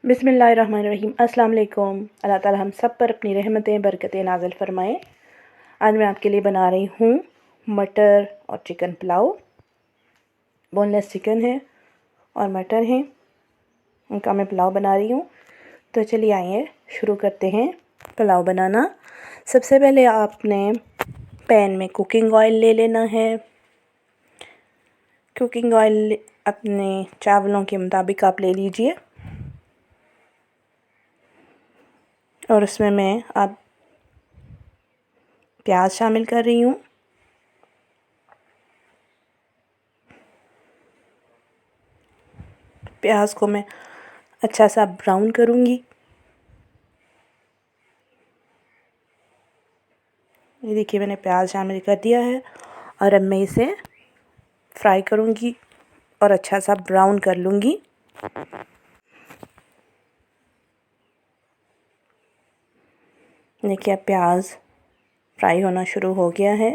बिस्मिल्लाहिर्रहमानिर्रहीम। अस्सलाम वालेकुम। अल्लाह ताला हम सब पर अपनी रहमतें बरकतें नाज़िल फ़रमाएँ। आज मैं आपके लिए बना रही हूँ मटर और चिकन पुलाव। बोनलेस चिकन है और मटर हैं, उनका मैं पुलाव बना रही हूँ। तो चलिए आइए शुरू करते हैं पुलाव बनाना। सबसे पहले आपने पैन में कुकिंग ऑयल ले लेना है। कुकिंग ऑयल अपने चावलों के मुताबिक आप ले लीजिए और उसमें मैं अब प्याज शामिल कर रही हूँ। प्याज को मैं अच्छा सा ब्राउन करूँगी। ये देखिए मैंने प्याज शामिल कर दिया है और अब मैं इसे फ्राई करूँगी और अच्छा सा ब्राउन कर लूँगी। देखिए अब प्याज फ्राई होना शुरू हो गया है।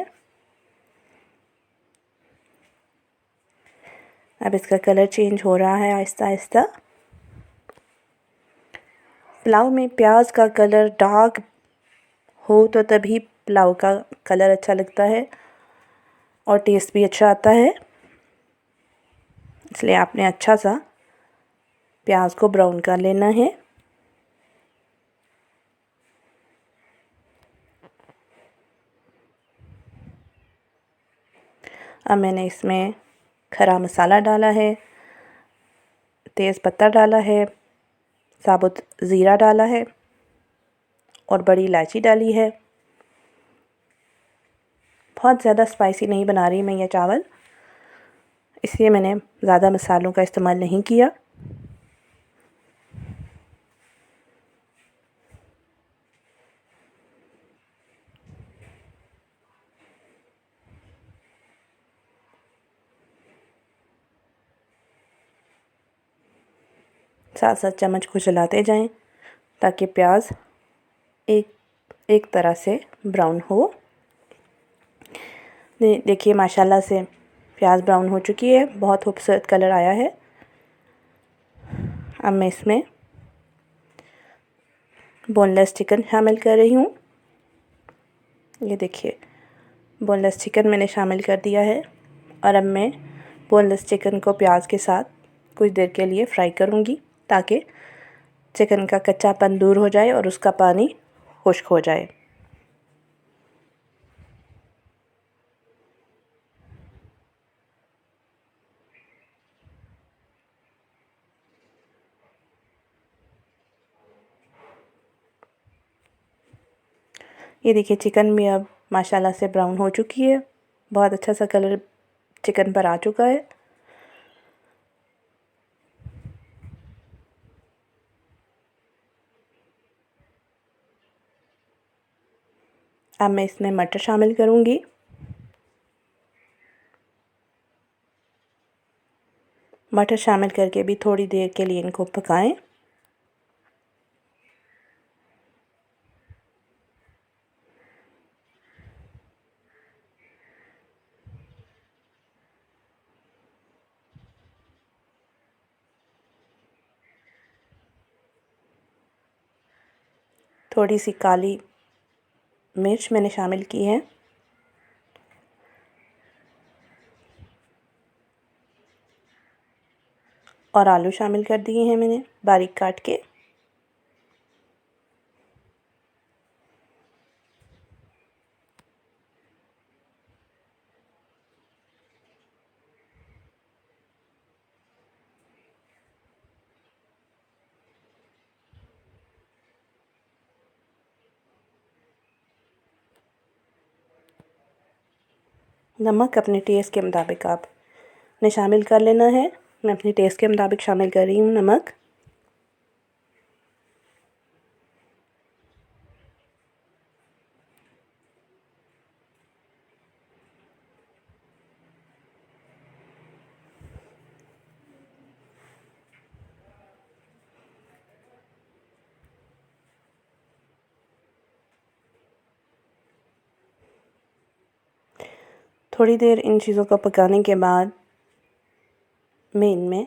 अब इसका कलर चेंज हो रहा है आहिस्ता आहिस्ता। पुलाव में प्याज का कलर डार्क हो तो तभी पुलाव का कलर अच्छा लगता है और टेस्ट भी अच्छा आता है, इसलिए आपने अच्छा सा प्याज को ब्राउन कर लेना है। अब मैंने इसमें खरा मसाला डाला है, तेज़ पत्ता डाला है, साबुत ज़ीरा डाला है और बड़ी इलायची डाली है। बहुत ज़्यादा स्पाइसी नहीं बना रही मैं ये चावल, इसलिए मैंने ज़्यादा मसालों का इस्तेमाल नहीं किया। साथ साथ चम्मच को चलाते जाएं ताकि प्याज एक तरह से ब्राउन हो। देखिए माशाल्लाह से प्याज ब्राउन हो चुकी है, बहुत खूबसूरत कलर आया है। अब मैं इसमें बोनलेस चिकन शामिल कर रही हूँ। ये देखिए बोनलेस चिकन मैंने शामिल कर दिया है और अब मैं बोनलेस चिकन को प्याज के साथ कुछ देर के लिए फ्राई करूँगी ताकि चिकन का कच्चापन दूर हो जाए और उसका पानी खुश्क हो जाए। ये देखिए चिकन भी अब माशाल्लाह से ब्राउन हो चुकी है, बहुत अच्छा सा कलर चिकन पर आ चुका है। अब मैं इसमें मटर शामिल करूँगी। मटर शामिल करके भी थोड़ी देर के लिए इनको पकाएं। थोड़ी सी काली मिर्च मैंने शामिल की है और आलू शामिल कर दिए हैं मैंने बारीक काट के। नमक अपने टेस्ट के मुताबिक आपने शामिल कर लेना है। मैं अपने टेस्ट के मुताबिक शामिल कर रही हूँ नमक। थोड़ी देर इन चीज़ों को पकाने के बाद मैं इनमें